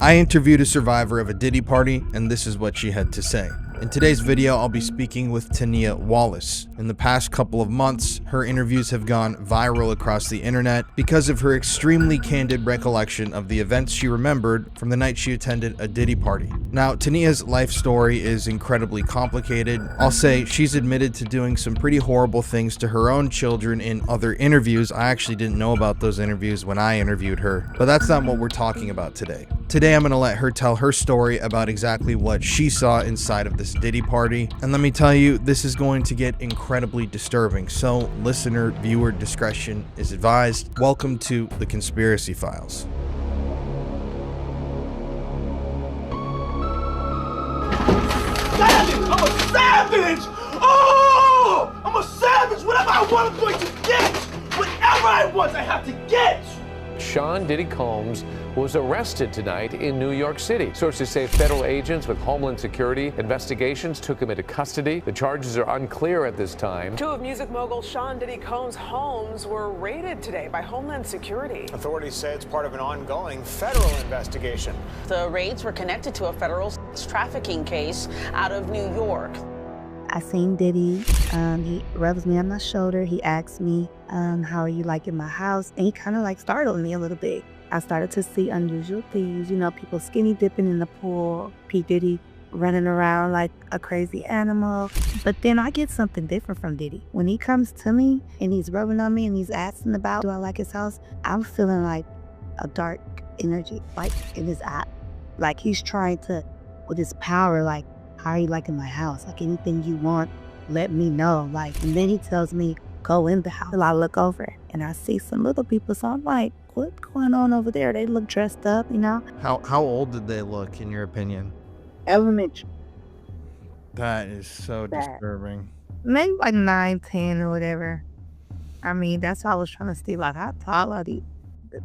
I interviewed a survivor of a Diddy party, and this is what she had to say. In today's video, I'll be speaking with Tanea Wallace. In the past couple of months, her interviews have gone viral across the internet because of her extremely candid recollection of the events she remembered from the night she attended a Diddy party. Now, Tanea's life story is incredibly complicated. I'll say she's admitted to doing some pretty horrible things to her own children in other interviews. I actually didn't know about those interviews when I interviewed her, but that's not what we're talking about today. Today, I'm going to let her tell her story about exactly what she saw inside of this Diddy party. And let me tell you, this is going to get incredibly disturbing. So listener, viewer discretion is advised. Welcome to the Conspiracy Files. Savage! I'm a savage! Oh! I'm a savage! Whatever I want, I'm going to get! Whatever I want, I have to get! Sean Diddy Combs was arrested tonight in New York City. Sources say federal agents with Homeland Security investigations took him into custody. The charges are unclear at this time. Two of music mogul Sean Diddy Combs' homes were raided today by Homeland Security. Authorities say it's part of an ongoing federal investigation. The raids were connected to a federal trafficking case out of New York. I seen Diddy. He rubs me on my shoulder. He asked me, how are you liking my house? And he kind of like startled me a little bit. I started to see unusual things, people skinny dipping in the pool, P Diddy running around like a crazy animal. But then I get something different from Diddy. When he comes to me and he's rubbing on me and he's asking about, do I like his house? I'm feeling like a dark energy, like in his eye. Like he's trying to, with his power, like, how are you liking my house? Like anything you want, let me know. Like, and then he tells me, go in the house. I look over and I see some little people. So I'm like, what's going on over there? They look dressed up, How old did they look, in your opinion? Elementary. That is so disturbing. Maybe like 9, 10 or whatever. I mean, that's why I was trying to see, like, how tall are these?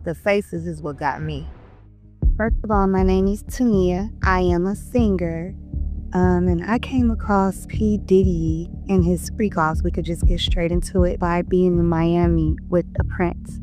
The faces is what got me. First of all, my name is Tanea. I am a singer. And I came across P Diddy and his freak offs. We could just get straight into it by being in Miami with the Prince.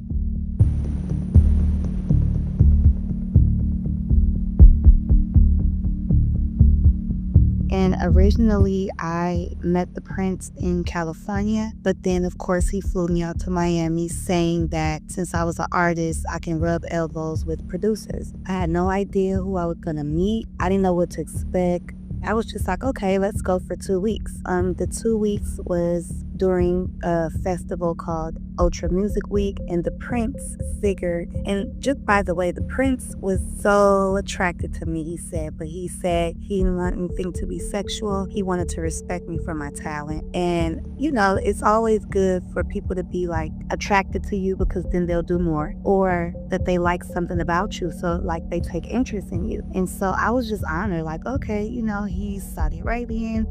And originally, I met the Prince in California, but then, of course, he flew me out to Miami saying that since I was an artist, I can rub elbows with producers. I had no idea who I was gonna meet. I didn't know what to expect. I was just like, okay, let's go for 2 weeks. The 2 weeks was during a festival called Ultra Music Week, and the Prince figured, and just by the way, the Prince was so attracted to me, he said he didn't want anything to be sexual. He wanted to respect me for my talent. And, it's always good for people to be like attracted to you because then they'll do more, or that they like something about you. So like they take interest in you. And so I was just honored, like, okay, he's Saudi Arabian,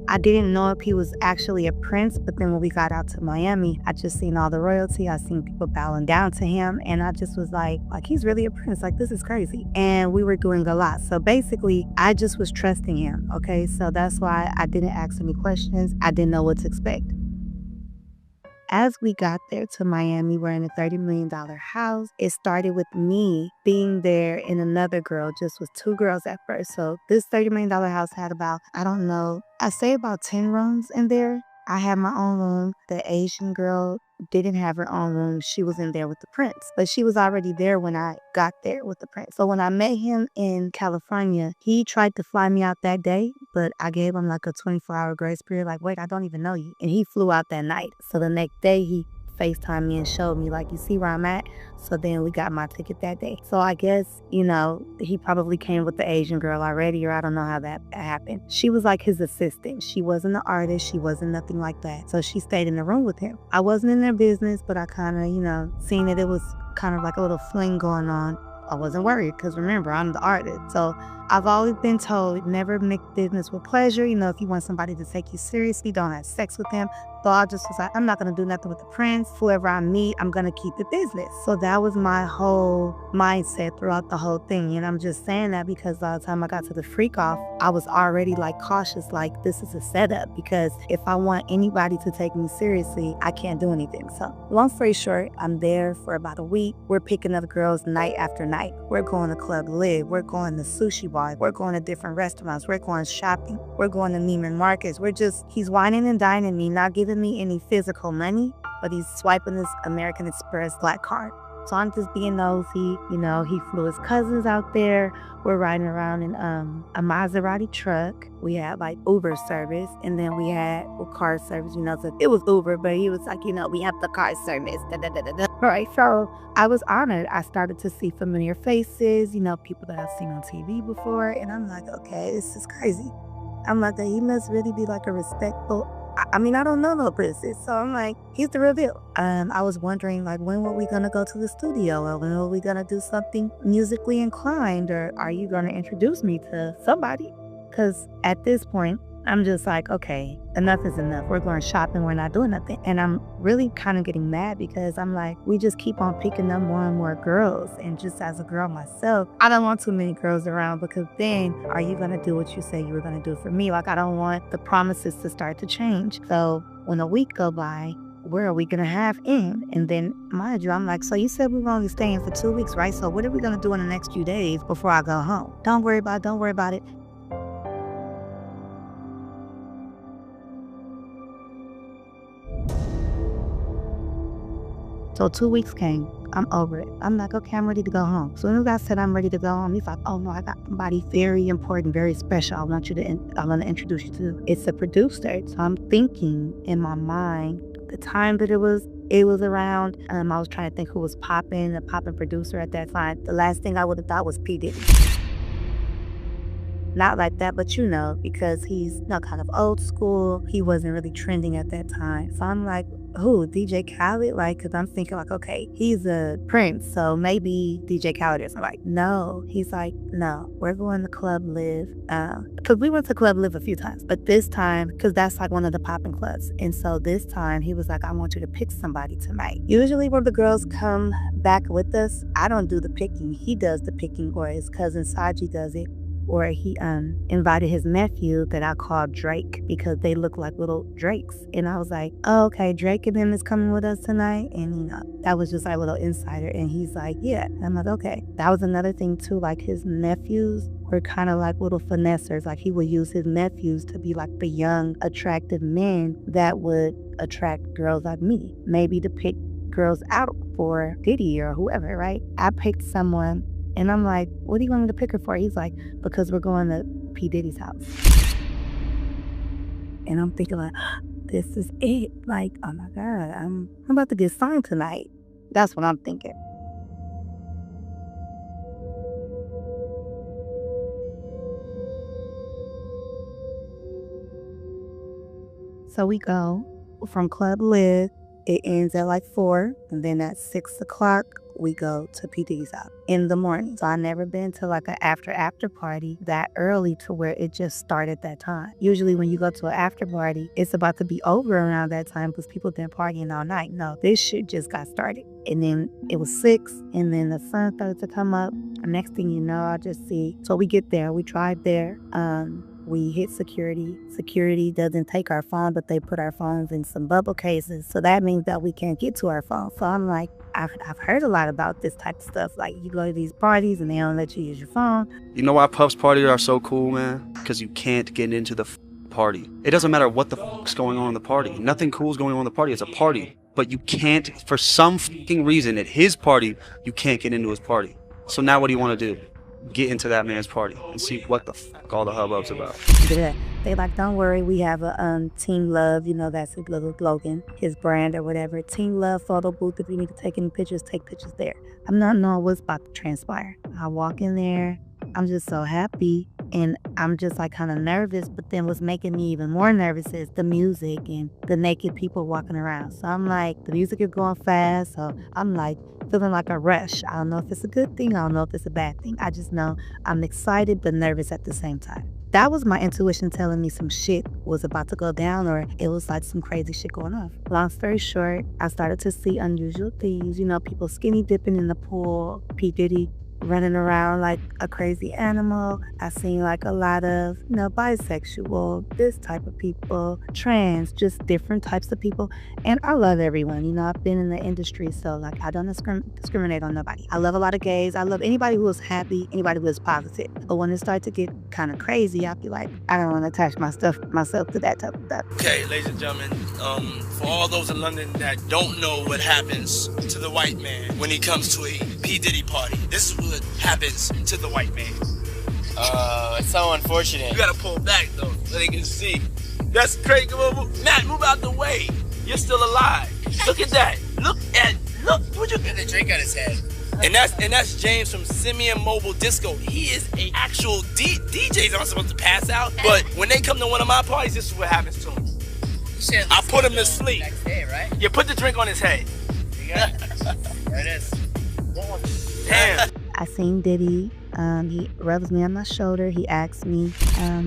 I didn't know if he was actually a prince, but then when we got out to Miami, I just seen all the royalty. I seen people bowing down to him, and I just was like he's really a prince. Like, this is crazy. And we were doing a lot. So basically, I just was trusting him, okay? So that's why I didn't ask any questions. I didn't know what to expect. As we got there to Miami, we're in a $30 million house. It started with me being there and another girl, just with 2 girls at first. So this $30 million house had about, I say about 10 rooms in there. I had my own room. The Asian girl didn't have her own room. She was in there with the Prince, but she was already there when I got there with the Prince. So when I met him in California, he tried to fly me out that day, but I gave him like a 24-hour grace period. Like, wait, I don't even know you. And he flew out that night. So the next day he FaceTimed me and showed me, like, you see where I'm at? So then we got my ticket that day. So I guess, he probably came with the Asian girl already, or I don't know how that happened. She was like his assistant. She wasn't an artist. She wasn't nothing like that. So she stayed in the room with him. I wasn't in their business, but I kind of, seen that it was kind of like a little fling going on. I wasn't worried because remember, I'm the artist. So I've always been told never mix business with pleasure. If you want somebody to take you seriously, don't have sex with them. So I just was like, I'm not going to do nothing with the prince. Whoever I meet, I'm going to keep it business. So that was my whole mindset throughout the whole thing. And I'm just saying that because by the time I got to the freak off, I was already like cautious, like this is a setup, because if I want anybody to take me seriously, I can't do anything. So long story short, I'm there for about a week. We're picking up girls night after night. We're going to Club Live. We're going to sushi bars. We're going to different restaurants. We're going shopping. We're going to Neiman Marcus. He's whining and dining me, not giving me any physical money, but he's swiping this American Express black card. So I'm just being nosy. He flew his cousins out there. We're riding around in a Maserati truck. We had like Uber service, and then we had car service, so it was Uber, but he was like, we have the car service, Right, so I was honored. I started to see familiar faces, people that I've seen on TV before, and I'm like, okay, this is crazy. I'm like, he must really be like a respectful, I don't know no princess, so I'm like, he's the reveal. I was wondering, like, when were we gonna go to the studio, or when were we gonna do something musically inclined, or are you gonna introduce me to somebody? Because at this point, I'm just like, okay, enough is enough. We're going shopping, we're not doing nothing. And I'm really kind of getting mad because I'm like, we just keep on picking up more and more girls. And just as a girl myself, I don't want too many girls around, because then are you going to do what you say you were going to do for me? Like, I don't want the promises to start to change. So when a week go by, where are we going to have in? And then, mind you, I'm like, so you said we were only staying for 2 weeks, right? So what are we going to do in the next few days before I go home? Don't worry about it. So 2 weeks came. I'm over it. I'm like, okay, I'm ready to go home. So as soon as I said I'm ready to go home, he's like, oh no, I got somebody very important, very special. I'm going to introduce you to. It's a producer. So I'm thinking in my mind, the time that it was around, I was trying to think who was popping, the popping producer at that time. The last thing I would have thought was P Diddy. Not like that, but because he's kind of old school. He wasn't really trending at that time. So I'm like, who, DJ Khaled? Like, because I'm thinking like, okay, he's a prince, so maybe DJ Khaled is. I'm like, no. He's like, no, we're going to Club Live. Because we went to Club Live a few times, but this time, because that's like one of the popping clubs. And so this time he was like, I want you to pick somebody tonight. Usually when the girls come back with us, I don't do the picking. He does the picking, or his cousin Saji does it. Or he invited his nephew that I called Drake, because they look like little Drakes. And I was like, oh, okay, Drake and them is coming with us tonight. And, that was just like a little insider. And he's like, yeah. And I'm like, okay. That was another thing, too. Like, his nephews were kind of like little finessers. Like, he would use his nephews to be like the young, attractive men that would attract girls like me. Maybe to pick girls out for Diddy or whoever, right? I picked someone. And I'm like, what do you want me to pick her for? He's like, because we're going to P Diddy's house. And I'm thinking like, this is it. Like, oh my God, I'm about to get signed tonight. That's what I'm thinking. So we go from Club Live. It ends at like 4, and then at 6 o'clock, we go to P Diddy's house in the morning. So I never been to like an after party that early to where it just started that time. Usually when you go to an after party, it's about to be over around that time because people been partying all night. No, this shit just got started. And then it was 6, and then the sun started to come up. And next thing you know, I just see. So we get there, we drive there. We hit security. Security doesn't take our phone, but they put our phones in some bubble cases. So that means that we can't get to our phone. So I'm like, I've heard a lot about this type of stuff. Like, you go to these parties and they don't let you use your phone. You know why Puff's parties are so cool, man? Because you can't get into the party. It doesn't matter what the fuck's going on in the party. Nothing cool is going on in the party. It's a party. But you can't, for some fucking reason, at his party, you can't get into his party. So now what do you want to do? Get into that man's party and see what the fuck all the hubbub's about. Yeah. They like, don't worry, we have a Team Love, that's his little slogan, his brand or whatever. Team Love photo booth. If you need to take any pictures, take pictures there. I'm not knowing what's about to transpire. I walk in there, I'm just so happy, and I'm just like kind of nervous, but then what's making me even more nervous is the music and the naked people walking around. So I'm like, the music is going fast, so I'm like feeling like a rush. I don't know if it's a good thing. I don't know if it's a bad thing. I just know I'm excited but nervous at the same time. That was my intuition telling me some shit was about to go down, or it was like some crazy shit going on. Long story short, I started to see unusual things. People skinny dipping in the pool, P Diddy running around like a crazy animal. I seen like a lot of, bisexual, this type of people, trans, just different types of people. And I love everyone. I've been in the industry, so like I don't discriminate on nobody. I love a lot of gays. I love anybody who is happy, anybody who is positive. But when it starts to get kind of crazy, I'll be like, I don't want to attach myself to that type of stuff. Okay, ladies and gentlemen, for all those in London that don't know what happens to the white man when he comes to a P Diddy party, this is what happens to the white man. It's so unfortunate. You gotta pull back though, so they can see. That's crazy. Matt, move out the way. You're still alive. Look at that. Look. What you got? The drink on his head. And that's James from Simeon Mobile Disco. He is an actual DJ. I'm supposed to pass out, but when they come to one of my parties, this is what happens to him. I put him to sleep. Next day, right? You put the drink on his head. There it is. Damn. I seen Diddy. He rubs me on my shoulder. He asks me,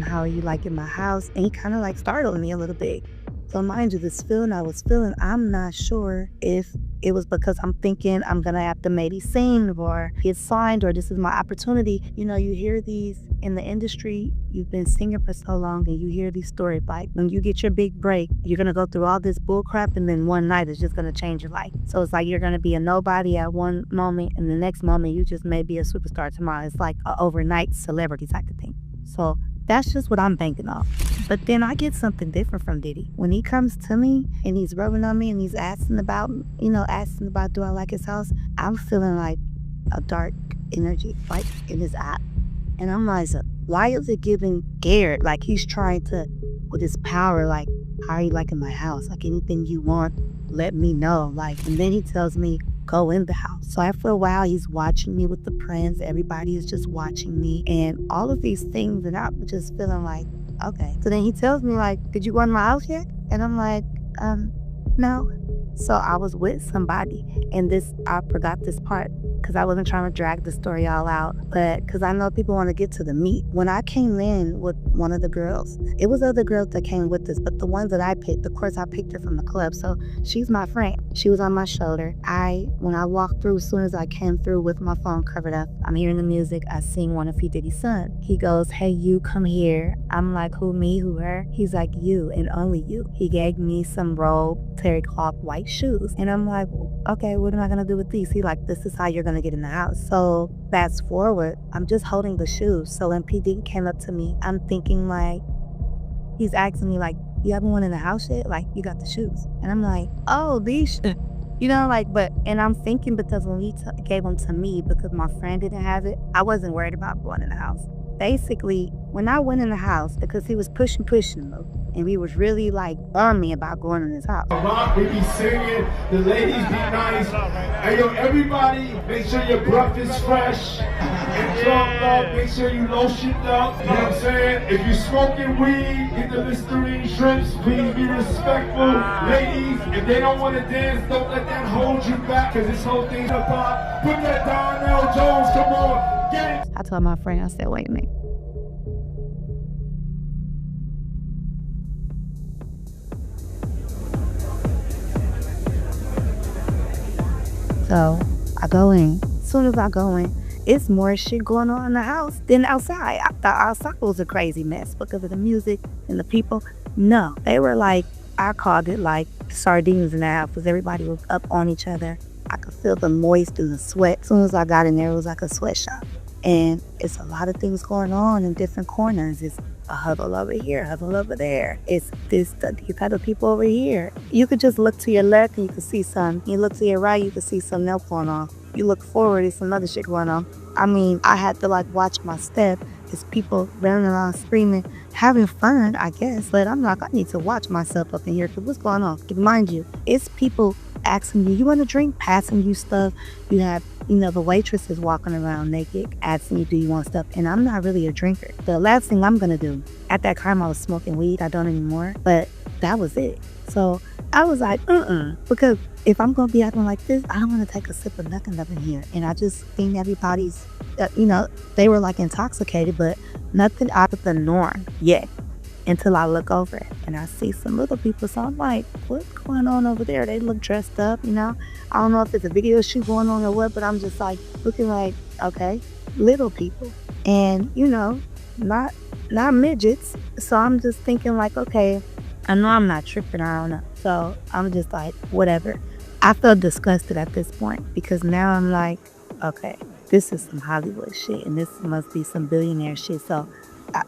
how are you liking my house? And he kind of like startled me a little bit. So mind you, this feeling I was feeling, I'm not sure if it was because I'm thinking I'm gonna have to maybe sing or get signed or this is my opportunity. You hear these in the industry, you've been singing for so long and you hear these stories like when you get your big break, you're gonna go through all this bull crap and then one night it's just gonna change your life. So it's like you're gonna be a nobody at one moment and the next moment you just may be a superstar tomorrow. It's like an overnight celebrity type of thing. So that's just what I'm banking off. But then I get something different from Diddy. When he comes to me and he's rubbing on me and he's asking about, do I like his house? I'm feeling like a dark energy, like in his eye. And I'm like, why is it giving scared? Like he's trying to, with his power, like, how are you liking my house? Like anything you want, let me know. Like, and then he tells me, go in the house. So after a while, he's watching me with the prints. Everybody is just watching me and all of these things. And I'm just feeling like, okay. So then he tells me like, did you go in my house yet? And I'm like, no. So I was with somebody and I forgot this part because I wasn't trying to drag the story all out, but because I know people want to get to the meat. When I came in with one of the girls, it was other girls that came with us, but the ones that I picked, of course I picked her from the club, so she's my friend. She was on my shoulder. When I walked through, as soon as I came through with my phone covered up, I'm hearing the music, I sing one of P Diddy's son. He goes, hey, you come here. I'm like, who, me, who, her? He's like, you and only you. He gave me some robe, terry cloth, white shoes. And I'm like, okay, what am I gonna do with these? He like, this is how you're gonna get in the house. So fast forward, I'm just holding the shoes. So when P Diddy came up to me, I'm thinking like, he's asking me like, you haven't went in the house yet? Like, you got the shoes. And I'm like, oh, these and I'm thinking because when he gave them to me, because my friend didn't have it, I wasn't worried about going in the house. Basically, when I went in the house, because he was pushing them, and he was really like on me about going in his house. Rock, we be singing, the ladies be nice. Hey yo, everybody, make sure your breath is fresh. And drunk up, make sure you lotioned up. You know what I'm saying? If you smoking weed, get the Listerine shrimps, please be respectful. Ladies, if they don't want to dance, don't let that hold you back, because this whole thing's about. Put that Darnell Jones, come on, get it. I told my friend, I said, wait a minute. So I go in. As soon as I go in, it's more shit going on in the house than outside. I thought outside was a crazy mess because of the music and the people. No, they were like, I called it like sardines in the house because everybody was up on each other. I could feel the moist and the sweat. As soon as I got in there, it was like a sweatshop. And it's a lot of things going on in different corners. It's a huddle over here, huddle over there. It's these type of people over here. You could just look to your left and you could see something. You look to your right, you could see something else going on. You look forward, there's some other shit going on. I mean, I had to like watch my step. It's people running around screaming, having fun, I guess. But I'm like, I need to watch myself up in here because what's going on? Mind you, it's people asking you want a drink, passing you stuff. You have, the waitresses walking around naked, asking you, do you want stuff? And I'm not really a drinker. The last thing I'm gonna do, at that time I was smoking weed, I don't anymore, but that was it. So I was like, because if I'm gonna be acting like this, I don't want to take a sip of nothing up in here. And I just think everybody's, they were like intoxicated, but nothing out of the norm yet. Until I look over and I see some little people. So I'm like, what's going on over there? They look dressed up, I don't know if it's a video shoot going on or what, but I'm just like looking like, okay, little people. And, not midgets. So I'm just thinking like, okay, I know I'm not tripping, I don't know. So I'm just like, whatever. I felt disgusted at this point because now I'm like, okay, this is some Hollywood shit and this must be some billionaire shit. So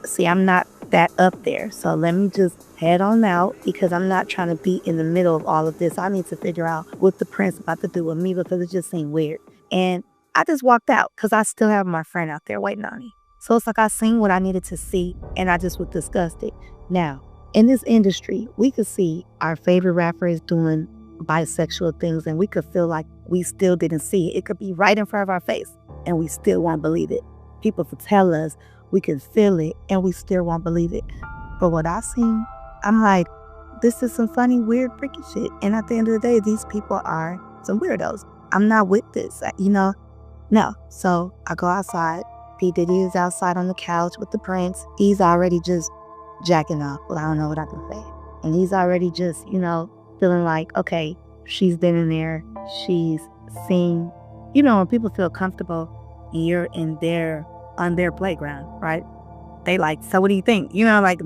see, I'm not that up there. So let me just head on out because I'm not trying to be in the middle of all of this. I need to figure out what the prince about to do with me because it just seemed weird. And I just walked out because I still have my friend out there waiting on me. So it's like I seen what I needed to see and I just was disgusted. Now, in this industry, we could see our favorite rappers doing bisexual things and we could feel like we still didn't see it. It could be right in front of our face and we still won't believe it. People could tell us, we can feel it and we still won't believe it. But what I seen, I'm like, this is some funny, weird, freaky shit. And at the end of the day, these people are some weirdos. I'm not with this, No. So I go outside. P Diddy is outside on the couch with the prince. He's already just jacking off. Well, I don't know what I can say. And he's already just, feeling like, okay, she's been in there. She's seen, when people feel comfortable and you're on their playground, right? They like, so what do you think?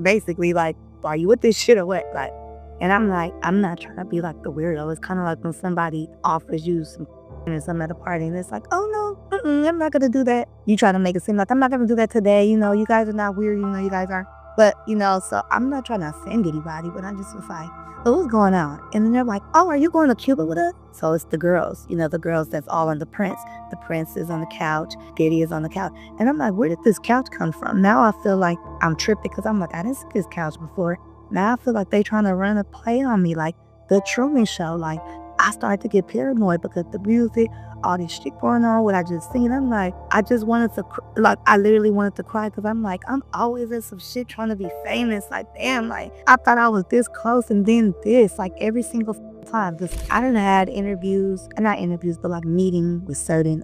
Basically like, are you with this shit or what? Like, and I'm like, I'm not trying to be like the weirdo. It's kind of like when somebody offers you some or something at a party and it's like, oh no, I'm not gonna do that. You try to make it seem like I'm not gonna do that today. You guys are not weird. You guys aren't. But, so I'm not trying to offend anybody, but I just was like, oh, what's going on? And then they're like, oh, are you going to Cuba with us? So it's the girls, the girls that's all on the prince. The prince is on the couch. Diddy is on the couch. And I'm like, where did this couch come from? Now I feel like I'm tripping because I'm like, I didn't see this couch before. Now I feel like they trying to run a play on me, like the Truman Show. Like, I started to get paranoid because the music, all this shit going on, what I just seen. I'm like, I just wanted to, I literally wanted to cry because I'm like, I'm always in some shit trying to be famous. Like, damn, like, I thought I was this close and then this, like, every single time. Because I done had interviews, not interviews, but like meeting with certain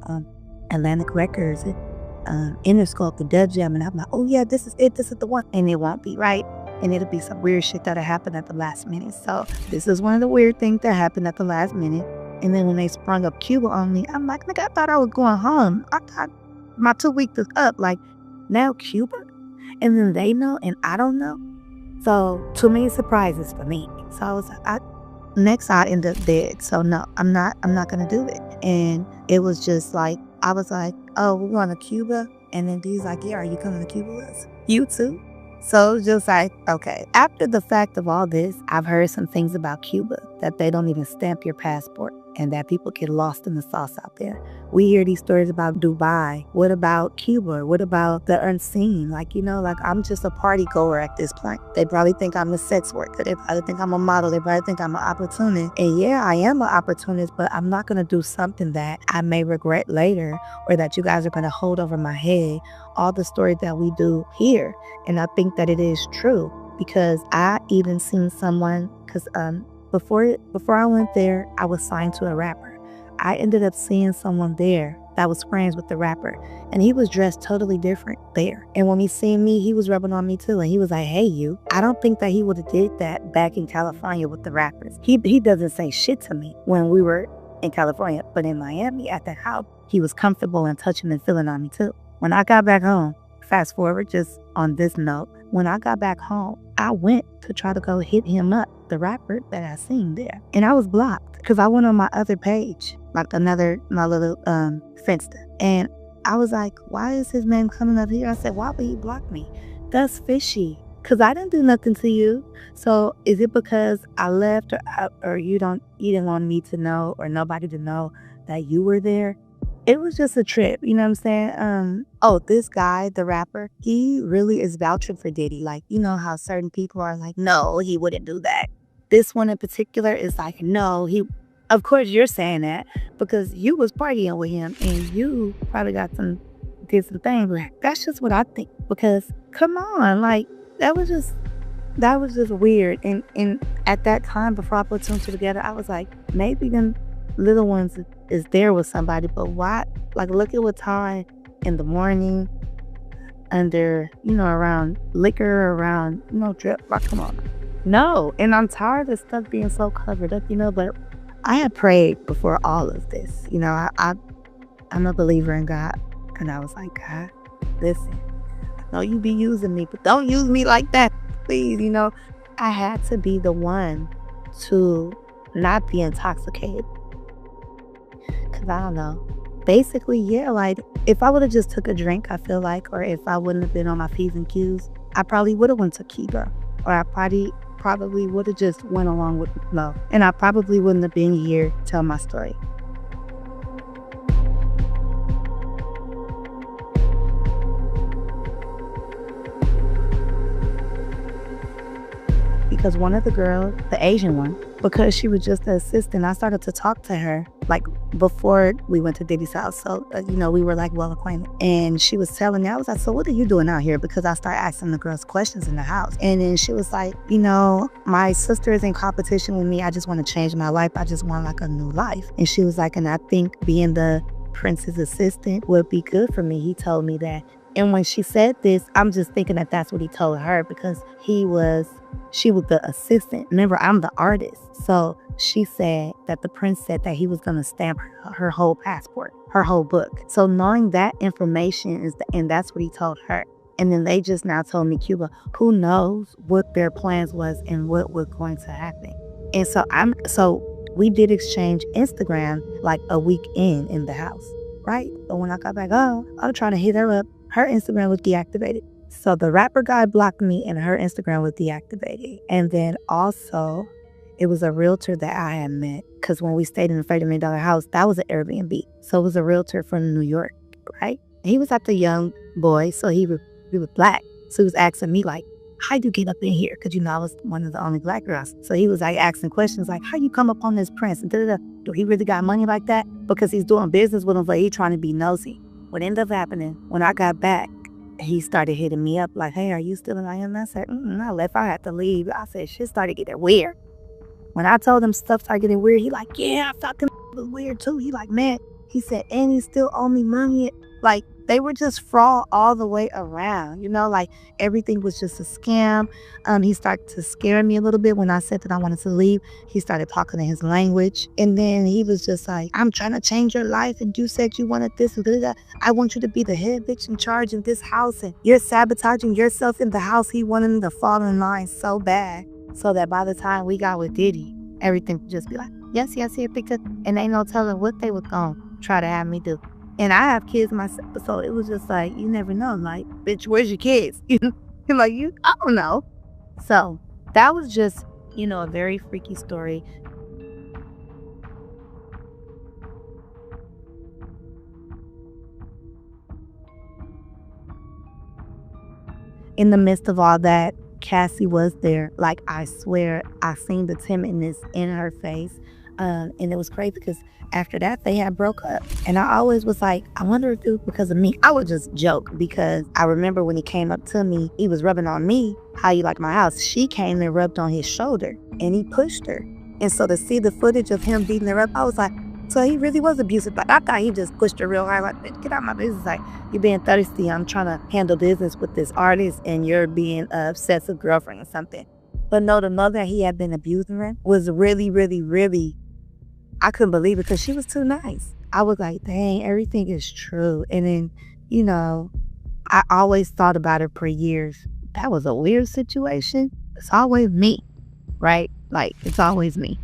Atlantic Records and Interscope and Dub Jam. And I'm like, oh yeah, this is it, this is the one. And it won't be, right? And it'll be some weird shit that'll happen at the last minute. So this is one of the weird things that happened at the last minute. And then when they sprung up Cuba on me, I'm like, nigga, I thought I was going home. I thought my 2 weeks is up. Like, now Cuba? And then they know and I don't know. So too many surprises for me. So I was like, next I end up dead. So no, I'm not gonna do it. And it was just like, I was like, oh, we're going to Cuba. And then D's like, yeah, are you coming to Cuba with us? You too? So it's just like, okay. After the fact of all this, I've heard some things about Cuba, that they don't even stamp your passport and that people get lost in the sauce out there. We hear these stories about Dubai. What about Cuba? What about the unseen? Like, I'm just a party goer at this point. They probably think I'm a sex worker. They probably think I'm a model. They probably think I'm an opportunist. And yeah, I am an opportunist, but I'm not going to do something that I may regret later or that you guys are going to hold over my head. All the stories that we do here. And I think that it is true because I even seen someone, because before I went there, I was signed to a rapper. I ended up seeing someone there that was friends with the rapper, and he was dressed totally different there. And when he seen me, he was rubbing on me too, and he was like, hey, you. I don't think that he would have did that back in California with the rappers. He doesn't say shit to me when we were in California, but in Miami at the house, he was comfortable and touching and feeling on me too. When I got back home, fast forward just on this note, when I got back home, I went to try to go hit him up, the rapper that I seen there. And I was blocked because I went on my other page, like my little Finsta. And I was like, why is his name coming up here? I said, why would he block me? That's fishy because I didn't do nothing to you. So is it because I left or you didn't want me to know or nobody to know that you were there? It was just a trip, you know what I'm saying? This guy, the rapper, he really is vouching for Diddy. Like, you know how certain people are like, no, he wouldn't do that. This one in particular is like, no, of course you're saying that because you was partying with him and you probably did some things. Like, that's just what I think because come on, like that was just that was just weird. And at that time, before I put two and two together, I was like, maybe them little ones is there with somebody, but why? Like, look at what time in the morning, under, around liquor, around, drip. Like, come on. No. And I'm tired of stuff being so covered up, but I had prayed before all of this. I'm a believer in God. And I was like, God, listen, I know you be using me, but don't use me like that, please. I had to be the one to not be intoxicated. Because I don't know. Basically, yeah, like, if I would have just took a drink, I feel like, or if I wouldn't have been on my P's and Q's, I probably would have went to Cuba. Or I probably would have just went along with the flow. And I probably wouldn't have been here to tell my story. Because one of the girls, the Asian one, because she was just an assistant, I started to talk to her, like, before we went to Diddy's house. So, we were, like, well acquainted. And she was telling me, I was like, so what are you doing out here? Because I started asking the girls questions in the house. And then she was like, my sister is in competition with me. I just want to change my life. I just want, like, a new life. And she was like, and I think being the prince's assistant would be good for me. He told me that. And when she said this, I'm just thinking that that's what he told her, because she was the assistant. Remember, I'm the artist. So she said that the prince said that he was going to stamp her whole passport, her whole book. So knowing that information and that's what he told her. And then they just now told me Cuba. Who knows what their plans was and what was going to happen. And so we did exchange Instagram like a week in the house, right? But when I got back home, I was trying to hit her up. Her Instagram was deactivated. So the rapper guy blocked me and her Instagram was deactivated. And then also, it was a realtor that I had met. Because when we stayed in the $30 million house, that was an Airbnb. So it was a realtor from New York, right? He was like a young boy, so he was black. So he was asking me, like, how'd you get up in here? Because, I was one of the only black girls. So he was like asking questions like, how you come up on this prince? And do he really got money like that? Because he's doing business with him, but he trying to be nosy. What ended up happening, when I got back, he started hitting me up like, hey, are you still in Miami? I said, I left. I had to leave. I said, shit started getting weird. When I told him stuff started getting weird, he like, yeah, I thought them was weird too. He like, man, he said, and he still owe me money. Like, they were just fraud all the way around, like everything was just a scam. He started to scare me a little bit when I said that I wanted to leave. He started talking in his language. And then he was just like, I'm trying to change your life. And you said you wanted this and that. I want you to be the head bitch in charge of this house. And you're sabotaging yourself in the house. He wanted me to fall in line so bad. So that by the time we got with Diddy, everything would just be like, yes, here, picture. And ain't no telling what they was going to try to have me do. And I have kids myself, so it was just like, you never know. Like, bitch, where's your kids? I don't know. So that was just, a very freaky story. In the midst of all that, Cassie was there. Like, I swear, I seen the timidness in her face. And it was crazy because after that, they had broke up. And I always was like, I wonder if it was because of me. I would just joke because I remember when he came up to me, he was rubbing on me, how you like my house. She came and rubbed on his shoulder and he pushed her. And so to see the footage of him beating her up, I was like, so he really was abusive. But I thought he just pushed her real hard, like, get out of my business. Like, you're being thirsty. I'm trying to handle business with this artist and you're being an obsessive girlfriend or something. But no, the mother he had been abusing her was really, really, really, I couldn't believe it because she was too nice. I was like, dang, everything is true. And then, I always thought about her for years. That was a weird situation. It's always me, right? Like, it's always me.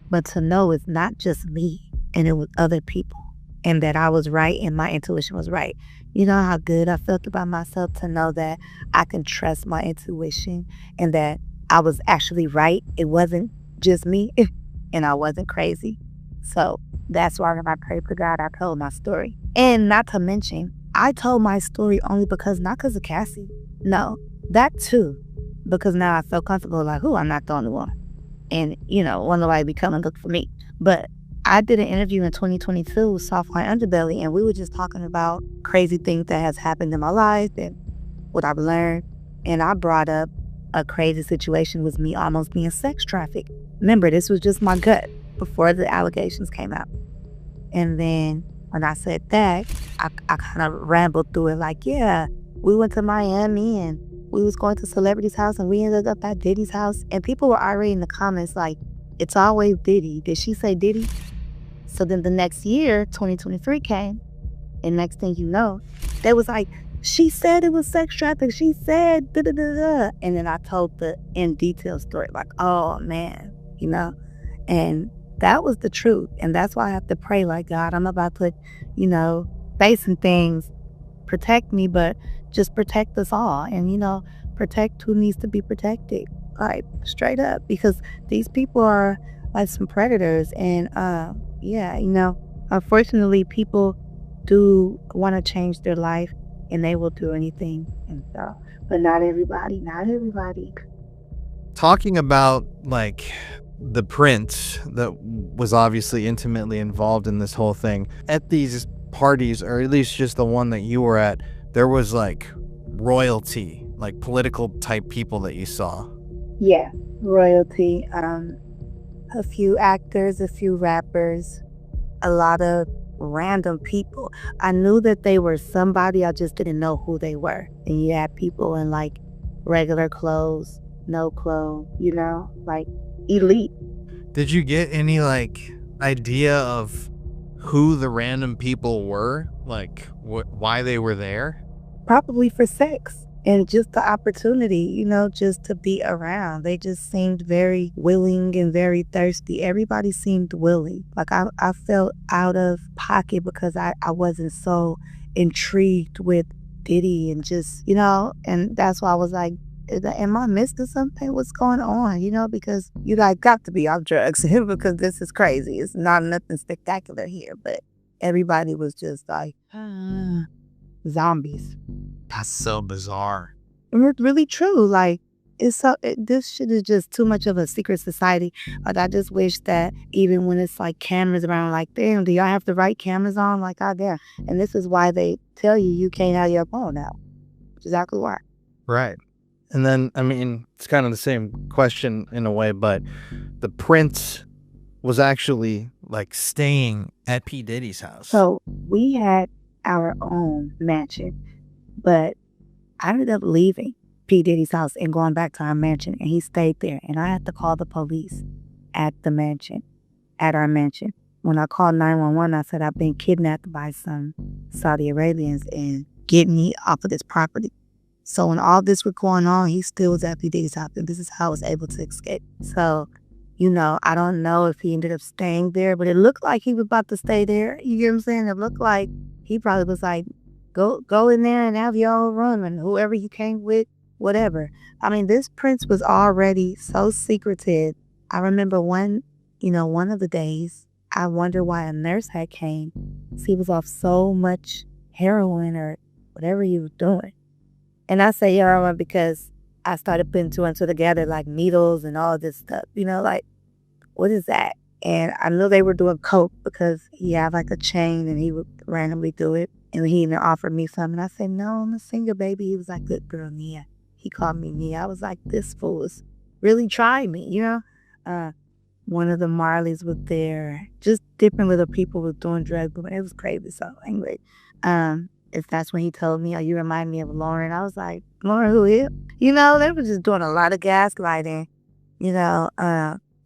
But to know it's not just me and it was other people and that I was right and my intuition was right. You know how good I felt about myself to know that I can trust my intuition and that I was actually right. It wasn't just me and I wasn't crazy. So that's why when I prayed for God, I told my story. And not to mention, I told my story only not because of Cassie. No, that too. Because now I felt comfortable, like, I'm not the only one. And, won't nobody be coming look for me. But I did an interview in 2022 with White Underbelly, and we were just talking about crazy things that has happened in my life and what I've learned. And I brought up a crazy situation was me almost being sex trafficked. Remember, this was just my gut before the allegations came out. And then when I said that, I kind of rambled through it like, yeah, we went to Miami and we was going to celebrity's house and we ended up at Diddy's house. And people were already in the comments like, it's always Diddy. Did she say Diddy? So then the next year, 2023 came, and next thing you know, they was like, she said it was sex trafficking. She said da-da-da-da. And then I told the in detail story like, oh man, you know? And that was the truth. And that's why I have to pray like, God, I'm about to, you know, face some things, protect me, but just protect us all. And, you know, protect who needs to be protected, like straight up, because these people are like some predators. And yeah, you know, unfortunately, people do want to change their life and they will do anything. And so, but not everybody. Talking about like the prince that was obviously intimately involved in this whole thing, at these parties, or at least just the one that you were at, there was like royalty, like political type people that you saw. Yeah, royalty. A few actors, a few rappers, a lot of random people. I knew that they were somebody, I just didn't know who they were. And you had people in like regular clothes, no clothes, you know, like elite. Did you get any like idea of who the random people were? Like why they were there? Probably for sex and just the opportunity, you know, just to be around. They just seemed very willing and very thirsty. Everybody seemed willing. Like I felt out of pocket because I wasn't so intrigued with Diddy and just, you know, and that's why I was like, am I missing something? What's going on? You know, because you guys got to be off drugs because this is crazy. It's not nothing spectacular here, but everybody was just like, zombies. That's so bizarre. And it's really true. Like, this shit is just too much of a secret society. Like, I just wish that even when it's like cameras around, like, damn, do y'all have the right cameras on? Like, God damn. And this is why they tell you can't have your phone out. Exactly why. Right. And then, I mean, it's kind of the same question in a way, but the prince was actually like staying at P Diddy's house. So we had our own mansion, but I ended up leaving P Diddy's house and going back to our mansion, and he stayed there. And I had to call the police at the mansion, at our mansion. When I called 911, I said, I've been kidnapped by some Saudi Arabians and get me off of this property. So when all this was going on, he still was at P Diddy's house, and this is how I was able to escape. So, you know, I don't know if he ended up staying there, but it looked like he was about to stay there. You get what I'm saying? It looked like he probably was like, go in there and have your own room, and whoever you came with, whatever. I mean, this prince was already so secretive. I remember one of the days, I wonder why a nurse had came. He was off so much heroin or whatever he was doing. And I say heroin because I started putting two and two together, like needles and all this stuff, you know, like, what is that? And I knew they were doing coke because he had like a chain and he would randomly do it. And he even offered me some. And I said, no, I'm a singer, baby. He was like, good girl, Nia. He called me Nia. I was like, this fool is really trying me, you know? One of the Marleys was there. Just different little people was doing drugs. But it was crazy. So anyway, if that's when he told me, oh, you remind me of Lauren. I was like, Lauren, who is? You know, they were just doing a lot of gaslighting. You know,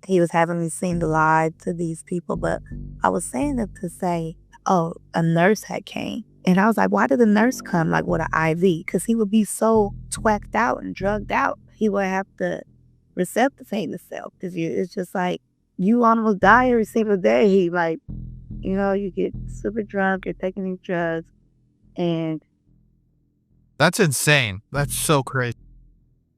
he was having me seem to lie to these people. But I was saying it to say, oh, a nurse had came. And I was like, why did the nurse come, like, with an IV? Because he would be so twacked out and drugged out. He would have to resuscitate himself. Because it's just like, you almost die every single day. Like, you know, you get super drunk, you're taking these drugs. And that's insane. That's so crazy.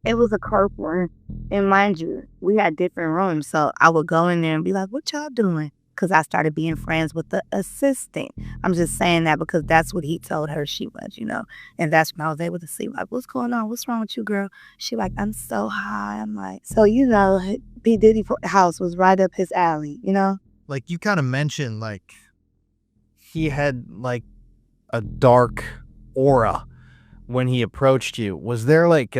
It was a coke room. And mind you, we had different rooms. So I would go in there and be like, what y'all doing? Because I started being friends with the assistant. I'm just saying that because that's what he told her she was, you know. And that's when I was able to see, like, what's going on? What's wrong with you, girl? She like, I'm so high. I'm like, so, you know, P. Diddy house was right up his alley, you know? Like, you kind of mentioned, like, he had, like, a dark aura when he approached you. Was there, like,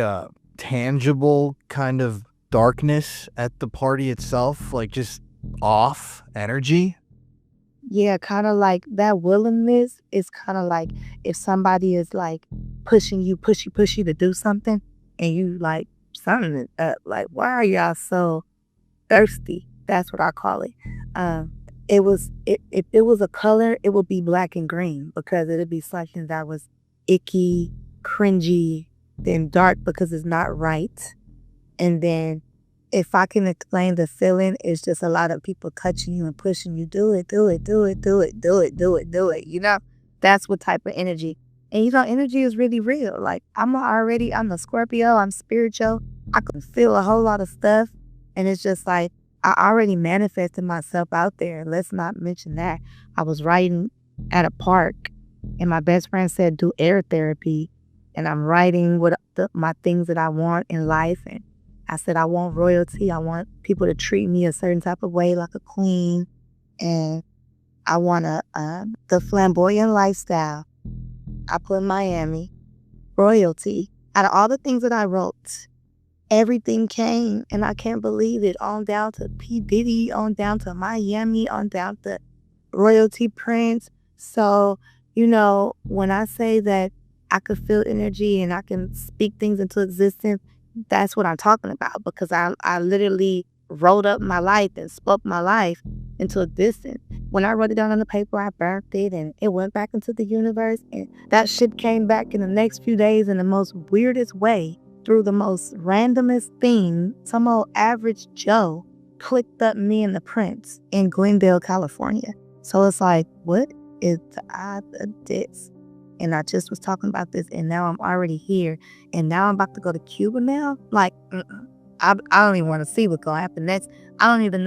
tangible kind of darkness at the party itself, like just off energy? Yeah, kind of like that willingness is kind of like if somebody is like pushing you, push you to do something, and you like something is up. Like, why are y'all so thirsty? That's what I call it. If it was a color, it would be black and green because it'd be something that was icky, cringy, then dark because it's not right. And then if I can explain the feeling, it's just a lot of people touching you and pushing you. Do it, do it, do it, do it, do it, do it, do it. You know, that's what type of energy. And you know, energy is really real. Like I'm a Scorpio, I'm spiritual. I can feel a whole lot of stuff. And it's just like, I already manifested myself out there. Let's not mention that. I was writing at a park and my best friend said, do air therapy. And I'm writing what my things that I want in life. And I said, I want royalty. I want people to treat me a certain type of way, like a queen. And I want the flamboyant lifestyle. I put Miami, royalty. Out of all the things that I wrote, everything came. And I can't believe it. On down to P Diddy, on down to Miami, on down to royalty prince. So, you know, when I say that I could feel energy and I can speak things into existence, that's what I'm talking about, because I literally wrote up my life and spoke my life into existence. When I wrote it down on the paper, I burned it and it went back into the universe, and that shit came back in the next few days in the most weirdest way through the most randomest thing. Some old average Joe clicked up me and the Prince in Glendale, California. So it's like, what is the odds of this? And I just was talking about this, and now I'm already here. And now I'm about to go to Cuba now. Like, I don't even want to see what's going to happen next. I don't even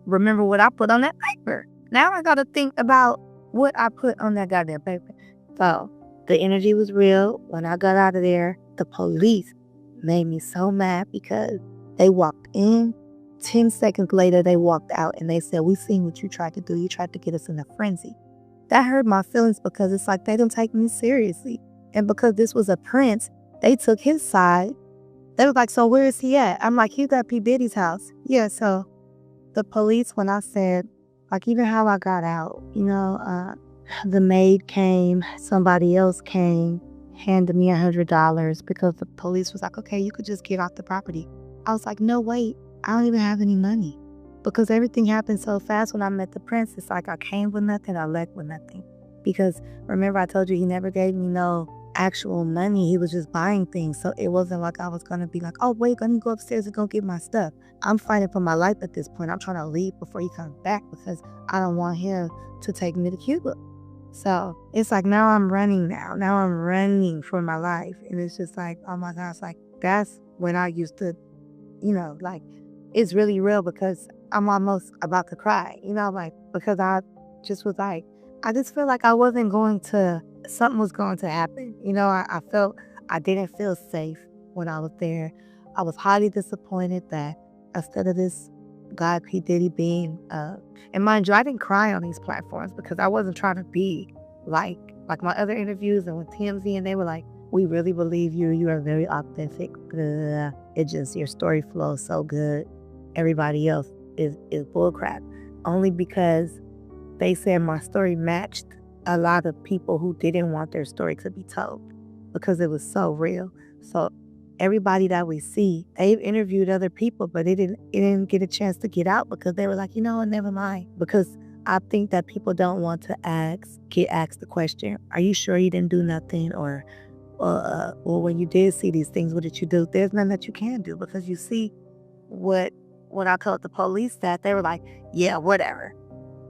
remember what I put on that paper. Now I got to think about what I put on that goddamn paper. So the energy was real. When I got out of there, the police made me so mad because they walked in. 10 seconds later, they walked out and they said, we seen what you tried to do. You tried to get us in a frenzy. That hurt my feelings because it's like they don't take me seriously. And because this was a prince, they took his side. They was like, so where is he at? I'm like, he's at P Diddy's house. Yeah, so the police, when I said, like even how I got out, you know, the maid came, somebody else came, handed me $100 because the police was like, okay, you could just get off the property. I was like, no, wait, I don't even have any money. Because everything happened so fast when I met the prince. It's like I came with nothing, I left with nothing. Because remember I told you he never gave me no actual money. He was just buying things. So it wasn't like I was going to be like, oh, wait, let me go upstairs and go get my stuff. I'm fighting for my life at this point. I'm trying to leave before he comes back because I don't want him to take me to Cuba. So it's like now I'm running now. Now I'm running for my life. And it's just like, oh my gosh, like that's when I used to, you know, like it's really real because I'm almost about to cry, you know, like, because I just was like, I just feel like something was going to happen. You know, I felt I didn't feel safe when I was there. I was highly disappointed that instead of this guy, P Diddy being, and mind you, I didn't cry on these platforms because I wasn't trying to be like my other interviews and with TMZ, and they were like, we really believe you. You are very authentic. It just, your story flows so good. Everybody else is bullcrap. Only because they said my story matched a lot of people who didn't want their story to be told because it was so real. So everybody that we see, they've interviewed other people, but it didn't get a chance to get out because they were like, you know what, never mind. Because I think that people don't want to get asked the question, are you sure you didn't do nothing? Or when you did see these things, what did you do? There's nothing that you can do because you see what when I told the police that, they were like, yeah, whatever.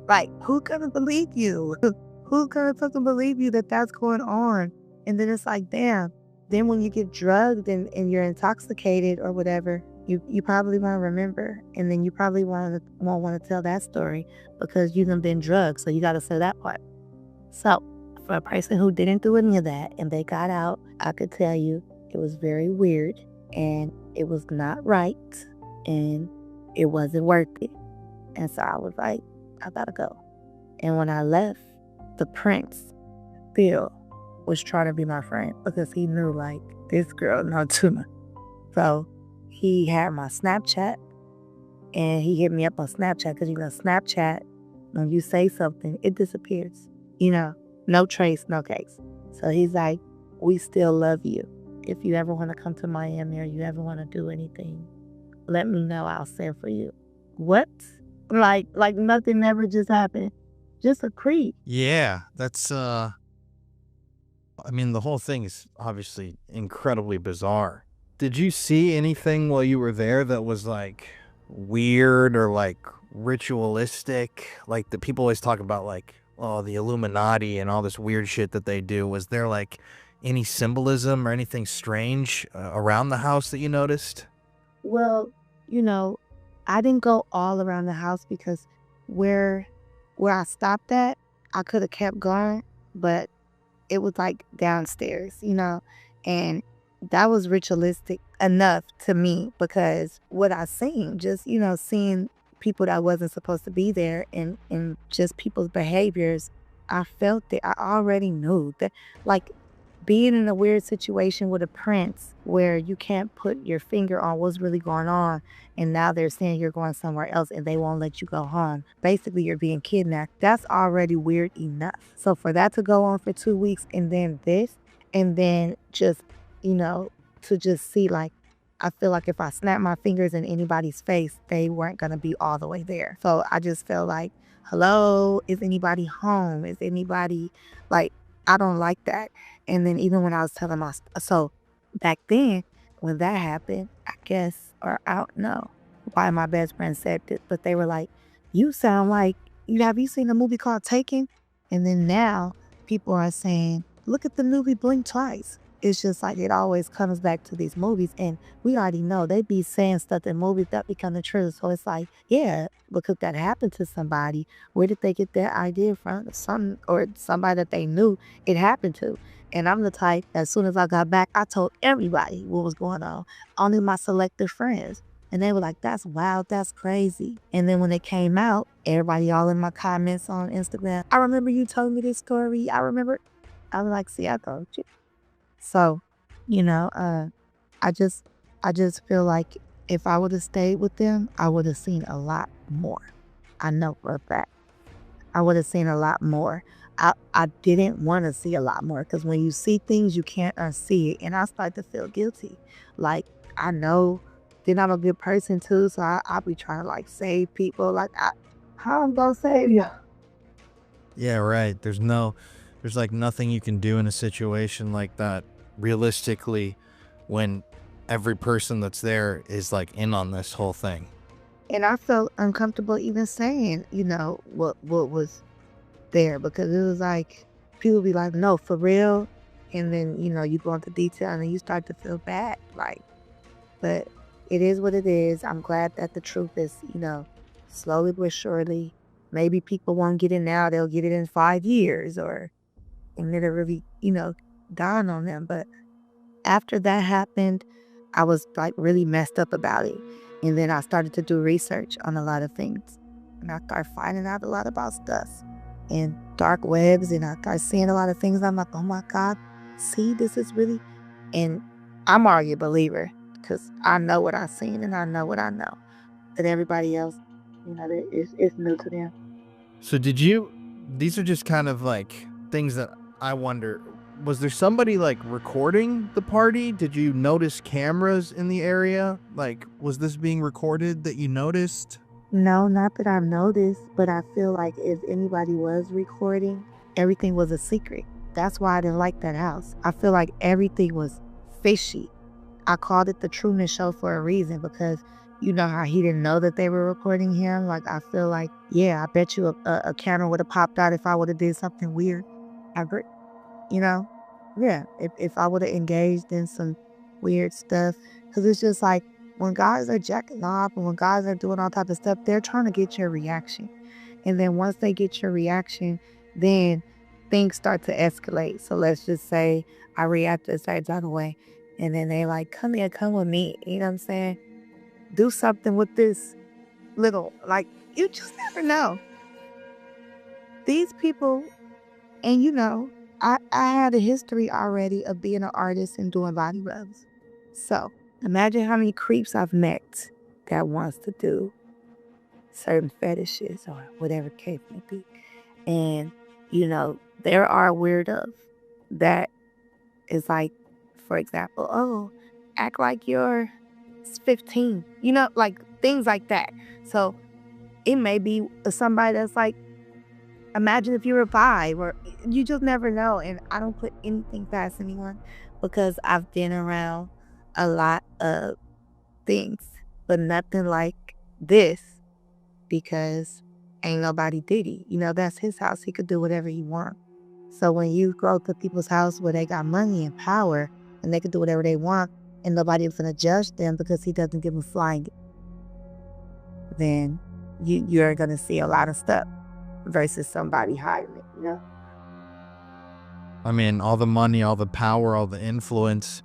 Like, who gonna believe you? Who gonna fucking believe you that that's going on? And then it's like, damn. Then when you get drugged and you're intoxicated or whatever, you probably won't remember. And then you probably won't want to tell that story because you've been drugged. So you got to say that part. So for a person who didn't do any of that and they got out, I could tell you it was very weird and it was not right and it wasn't worth it. And so I was like, I gotta go. And when I left, the prince still was trying to be my friend because he knew, like, this girl, no tuna. So he had my Snapchat, and he hit me up on Snapchat because, Snapchat, when you say something, it disappears. No trace, no case. So he's like, we still love you. If you ever want to come to Miami or you ever want to do anything, let me know. I'll send for you. What? Like nothing ever just happened. Just a creep. Yeah, that's, I mean, the whole thing is obviously incredibly bizarre. Did you see anything while you were there that was, like, weird or, like, ritualistic? Like, the people always talk about, like, oh, the Illuminati and all this weird shit that they do. Was there, like, any symbolism or anything strange around the house that you noticed? Well, I didn't go all around the house because where I stopped at, I could have kept going, but it was like downstairs, and that was ritualistic enough to me because what I seen, just, seeing people that wasn't supposed to be there and just people's behaviors, I felt it. I already knew that, like, being in a weird situation with a prince where you can't put your finger on what's really going on, and now they're saying you're going somewhere else and they won't let you go home. Basically, you're being kidnapped. That's already weird enough. So for that to go on for 2 weeks and then this, and then just, to just see, like, I feel like if I snapped my fingers in anybody's face, they weren't going to be all the way there. So I just felt like, hello, is anybody home? Is anybody, like, I don't like that. And then even when I was telling so back then, when that happened, I guess, or I don't know why my best friend said this, but they were like, you sound like, have you seen a movie called Taken? And then now people are saying, look at the movie Blink Twice. It's just like it always comes back to these movies, and we already know they be saying stuff in movies that become the truth. So it's like, yeah, because that happened to somebody. Where did they get that idea from? Somebody that they knew it happened to. And I'm the type, as soon as I got back, I told everybody what was going on, only my selected friends. And they were like, that's wild, that's crazy. And then when it came out, everybody all in my comments on Instagram, I remember you told me this story. I was like, see, I told you. So, I just feel like if I would have stayed with them, I would have seen a lot more. I know for a fact. I would have seen a lot more. I didn't want to see a lot more because when you see things, you can't unsee it. And I start to feel guilty. Like, I know then I'm a good person too, so I'll be trying to, like, save people. Like, how I'm going to save you? Yeah, right. There's like nothing you can do in a situation like that realistically when every person that's there is, like, in on this whole thing. And I felt uncomfortable even saying, what was there, because it was like people be like, no, for real. And then, you go into detail and then you start to feel bad. Like, but it is what it is. I'm glad that the truth is, slowly but surely. Maybe people won't get it now. They'll get it in 5 years and it'll really, dawn on them. But after that happened, I was, like, really messed up about it. And then I started to do research on a lot of things. And I started finding out a lot about stuff and dark webs. And I started seeing a lot of things. I'm like, oh my God, see, this is really, and I'm already a believer because I know what I've seen and I know what I know. But everybody else, it's new to them. So these are just kind of like things that I wonder, was there somebody, like, recording the party? Did you notice cameras in the area? Like, was this being recorded that you noticed? No, not that I've noticed, but I feel like if anybody was recording, everything was a secret. That's why I didn't like that house. I feel like everything was fishy. I called it the Truman Show for a reason because you know how he didn't know that they were recording him? Like, I feel like, yeah, I bet you a camera would have popped out if I would have did something weird. I agree. Yeah, if I would have engaged in some weird stuff. Because it's just like, when guys are jacking off and when guys are doing all type of stuff, they're trying to get your reaction. And then once they get your reaction, then things start to escalate. So let's just say I react a certain type of way. And then they like, come here, come with me. You know what I'm saying? Do something with this little, like, you just never know. These people, and I had a history already of being an artist and doing body rubs. So Imagine how many creeps I've met that wants to do certain fetishes or whatever case may be. And, you know, there are weirdos that is like, for example, oh, act like you're 15. You know, like things like that. So it may be somebody that's like, imagine if you were 5, or you just never know. And I don't put anything past anyone because I've been around a lot of things, but nothing like this, because ain't nobody Diddy. You know, that's his house. He could do whatever he wants. So when you go to people's house where they got money and power and they can do whatever they want and nobody's going to judge them because he doesn't give a flying, then you're going to see a lot of stuff versus somebody hiding it, you know? I mean, all the money, all the power, all the influence,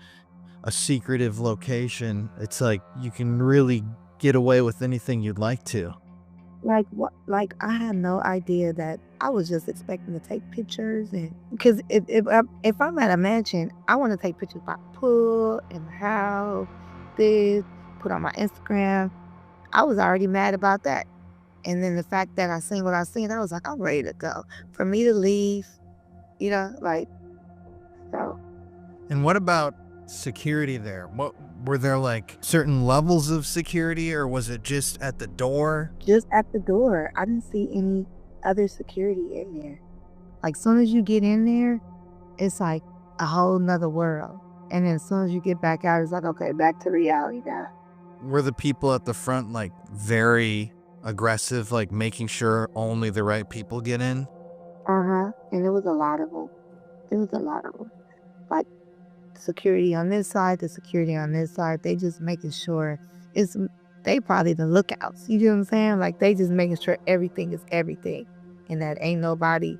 a secretive location. It's like you can really get away with anything you'd like to. Like what? Like I had no idea that. I was just expecting to take pictures, and because if I'm at a mansion, I want to take pictures by the pool, in the house, this, put on my Instagram. I was already mad about that, and then the fact that I seen what I seen, I was like, I'm ready to go. For me to leave, you know, like so. And what about security there? What were there, like certain levels of security, or was it just at the door? Just at the door. I didn't see any other security in there. Like soon as you get in there, it's like a whole nother world. And then as soon as you get back out, it's like, okay, back to reality now. Were the people at the front like very aggressive, like making sure only the right people get in? And there was a lot of them. Like security on this side, the security on this side, they just making sure they probably the lookouts. You know what I'm saying? Like they just making sure everything is everything and that ain't nobody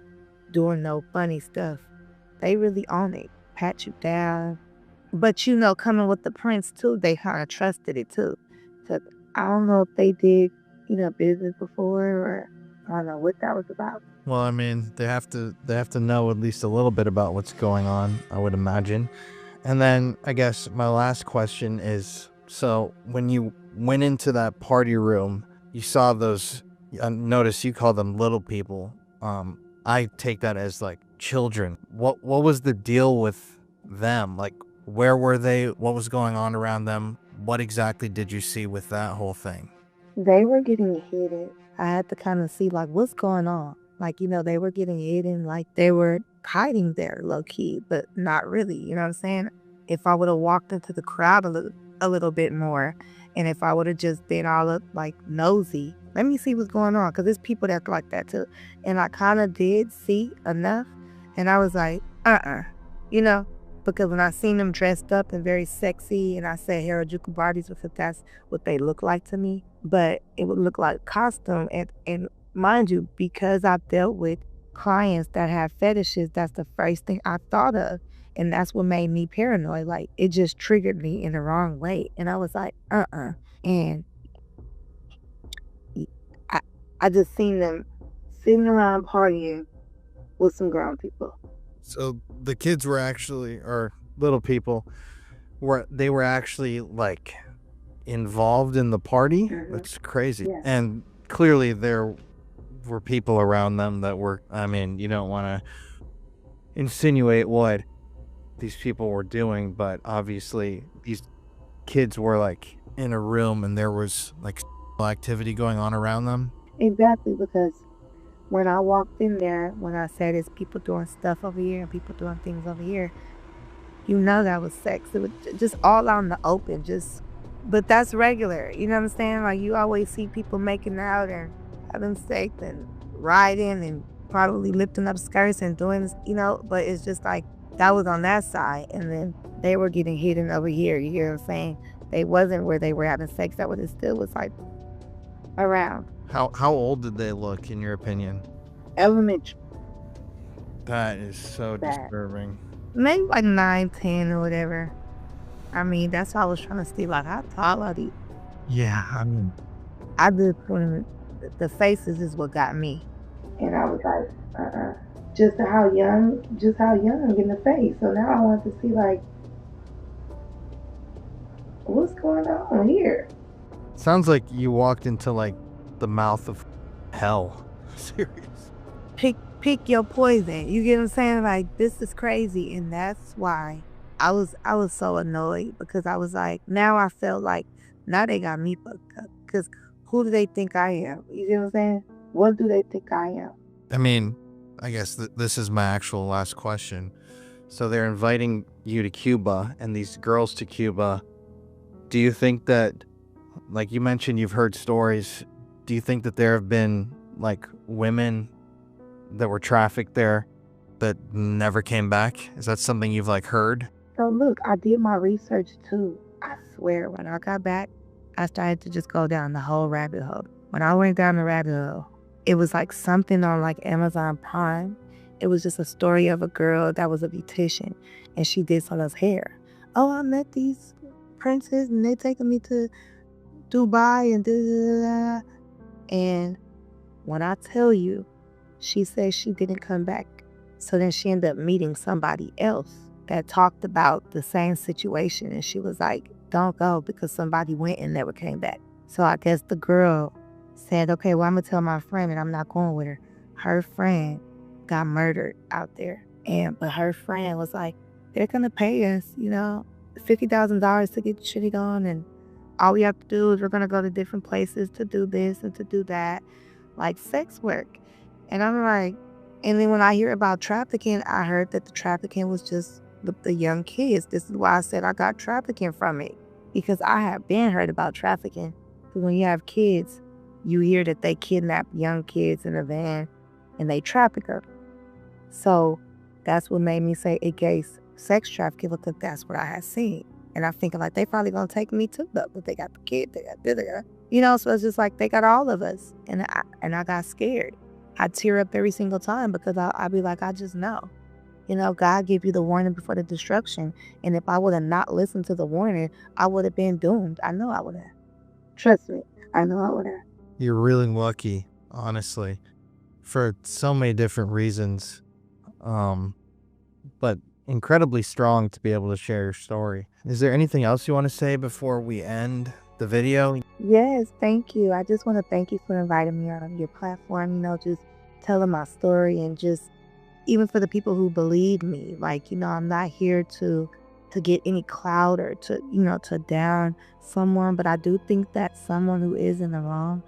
doing no funny stuff. They really on it, pat you down. But you know, coming with the prince too, they kind of trusted it too. So I don't know if they did, you know, business before, or I don't know what that was about. Well, I mean, they have to know at least a little bit about what's going on, I would imagine. And then I guess my last question is, so when you went into that party room, you saw those, notice you call them little people. I take that as like children. What was the deal with them? Like, where were they? What was going on around them? What exactly did you see with that whole thing? They were getting hidden. I had to kind of see like what's going on. Like, you know, they were getting hidden, like they were hiding there low key, but not really. You know what I'm saying? If I would have walked into the crowd a little bit more, and if I would have just been all up like nosy, let me see what's going on, because there's people that's like that too. And I kind of did see enough, and I was like, you know, because when I seen them dressed up and very sexy, and I said Harajuku bodies, because that's what they look like to me, but it would look like costume. And mind you, because I've dealt with clients that have fetishes, that's the first thing I thought of. And that's what made me paranoid. Like, it just triggered me in the wrong way. And I was like, And I just seen them sitting around partying with some grown people. So the kids were actually, or little people, they were actually like involved in the party? Mm-hmm. That's crazy. Yeah. And clearly there were people around them that were, I mean, you don't want to insinuate what these people were doing, but obviously these kids were like in a room and there was like activity going on around them. Exactly, because when I walked in there, when I said it's people doing stuff over here and people doing things over here, you know that was sex. It was just all out in the open, but that's regular, you know what I'm saying? Like, you always see people making out and having sex and riding and probably lifting up skirts and doing this, you know, but it's just like, that was on that side, and then they were getting hidden over here. You hear what I'm saying? They wasn't where they were having sex. That was, it still was like around. How old did they look, in your opinion? Elementary. That is so disturbing. Maybe like 9, 10 or whatever. I mean, that's why I was trying to see, like, how tall are these? Yeah, I mean, I just when the faces is what got me, and I was like, just how young in the face. So now I want to see, like, what's going on here? Sounds like you walked into like the mouth of hell. Serious. Pick your poison. You get what I'm saying? Like, this is crazy. And that's why I was so annoyed, because I was like, now I felt like, now they got me fucked up. Because who do they think I am? You get what I'm saying? What do they think I am? I mean, I guess this is my actual last question. So they're inviting you to Cuba and these girls to Cuba. Do you think that, like you mentioned, you've heard stories. Do you think that there have been like women that were trafficked there that never came back? Is that something you've like heard? So look, I did my research too. I swear, when I got back, I started to just go down the whole rabbit hole. When I went down the rabbit hole, it was like something on like Amazon Prime. It was just a story of a girl that was a beautician, and she did someone's hair. Oh, I met these princes, and they taking me to Dubai and da-da-da-da. And when I tell you, she said she didn't come back. So then she ended up meeting somebody else that talked about the same situation. And she was like, don't go, because somebody went and never came back. So I guess the girl said, okay, well, I'm going to tell my friend, and I'm not going with her. Her friend got murdered out there. But her friend was like, they're going to pay us, $50,000 to get shitty on. And all we have to do is we're going to go to different places to do this and to do that, like sex work. And I'm like, and then when I hear about trafficking, I heard that the trafficking was just the young kids. This is why I said I got trafficking from it, because I have been heard about trafficking. But when you have kids, you hear that they kidnap young kids in a van and they traffic them. So that's what made me say it gave sex trafficking, because that's what I had seen. And I'm thinking like, they probably gonna take me too, though, but they got the kid, they got this, so it's just like they got all of us. And I got scared. I tear up every single time, because I'd be like, I just know. God gave you the warning before the destruction. And if I would have not listened to the warning, I would have been doomed. I know I would have. Trust me, I know I would have. You're really lucky, honestly, for so many different reasons. But incredibly strong to be able to share your story. Is there anything else you want to say before we end the video? Yes, thank you. I just want to thank you for inviting me on your platform, just telling my story, and just even for the people who believe me. Like, I'm not here to get any clout or to down someone, but I do think that someone who is in the wrong,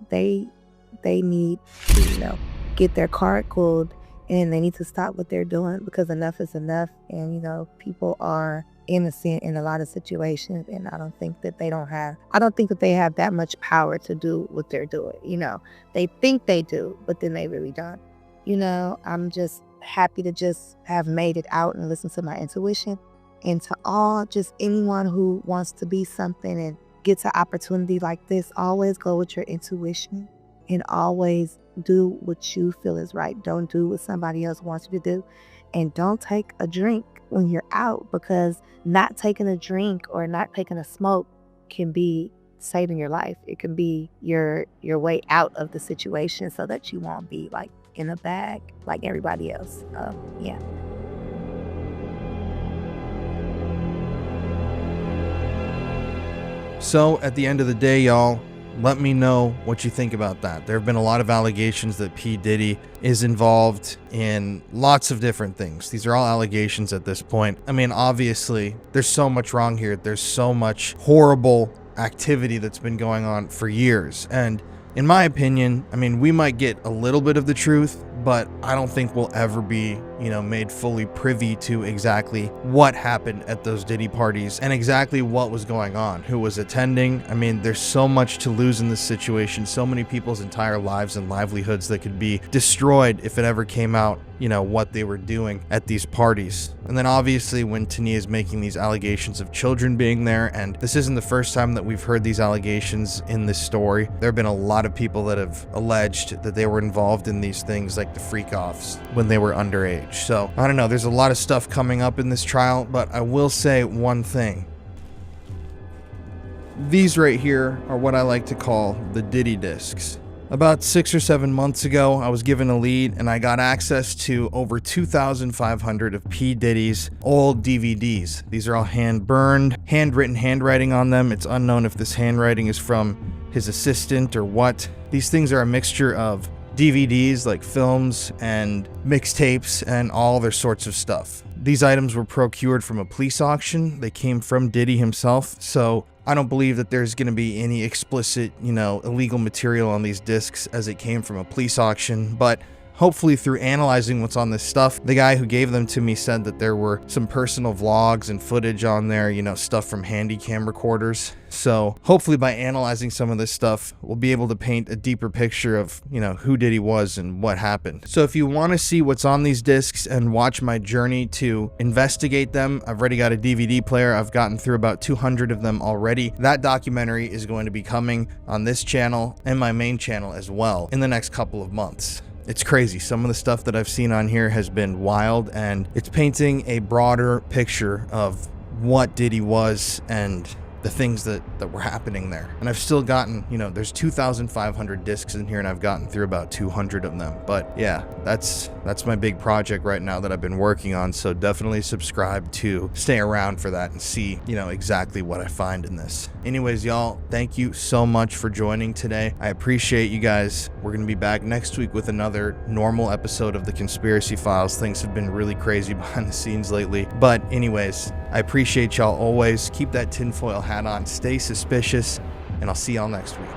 they need to, get their card pulled, and they need to stop what they're doing, because enough is enough. And, people are innocent in a lot of situations, and I don't think that they have that much power to do what they're doing. They think they do, but then they really don't. I'm just happy to just have made it out and listen to my intuition. And to just anyone who wants to be something and gets an opportunity like this, always go with your intuition and always do what you feel is right. Don't do what somebody else wants you to do. And don't take a drink when you're out, because not taking a drink or not taking a smoke can be saving your life. It can be your way out of the situation, so that you won't be like in a bag like everybody else. Yeah. So at the end of the day, y'all, let me know what you think about that. There have been a lot of allegations that P Diddy is involved in lots of different things. These are all allegations at this point. I mean, obviously, there's so much wrong here. There's so much horrible activity that's been going on for years. And in my opinion, I mean, we might get a little bit of the truth, but I don't think we'll ever be, made fully privy to exactly what happened at those Diddy parties and exactly what was going on, who was attending. I mean, there's so much to lose in this situation, so many people's entire lives and livelihoods that could be destroyed if it ever came out, what they were doing at these parties. And then obviously when Tanea is making these allegations of children being there, and this isn't the first time that we've heard these allegations in this story. There have been a lot of people that have alleged that they were involved in these things, like the freak-offs, when they were underage. So I don't know, there's a lot of stuff coming up in this trial, but I will say one thing. These right here are what I like to call the Diddy discs. About 6 or 7 months ago, I was given a lead and I got access to over 2,500 of P Diddy's old DVDs. These are all hand-burned, handwritten handwriting on them. It's unknown if this handwriting is from his assistant or what. These things are a mixture of DVDs like films and mixtapes and all other sorts of stuff. These items were procured from a police auction. They came from Diddy himself, so I don't believe that there's going to be any explicit, illegal material on these discs as it came from a police auction, but hopefully through analyzing what's on this stuff, the guy who gave them to me said that there were some personal vlogs and footage on there, stuff from handy cam recorders. So hopefully by analyzing some of this stuff, we'll be able to paint a deeper picture of, who Diddy was and what happened. So if you want to see what's on these discs and watch my journey to investigate them, I've already got a DVD player. I've gotten through about 200 of them already. That documentary is going to be coming on this channel and my main channel as well in the next couple of months. It's crazy. Some of the stuff that I've seen on here has been wild, and it's painting a broader picture of what Diddy was and the things that were happening there. And I've still gotten, there's 2,500 discs in here and I've gotten through about 200 of them. But yeah, that's my big project right now that I've been working on. So definitely subscribe to stay around for that and see, exactly what I find in this. Anyways, y'all, thank you so much for joining today. I appreciate you guys. We're going to be back next week with another normal episode of the Conspiracy Files. Things have been really crazy behind the scenes lately. But anyways, I appreciate y'all always. Keep that tinfoil hat on, stay suspicious, and I'll see y'all next week.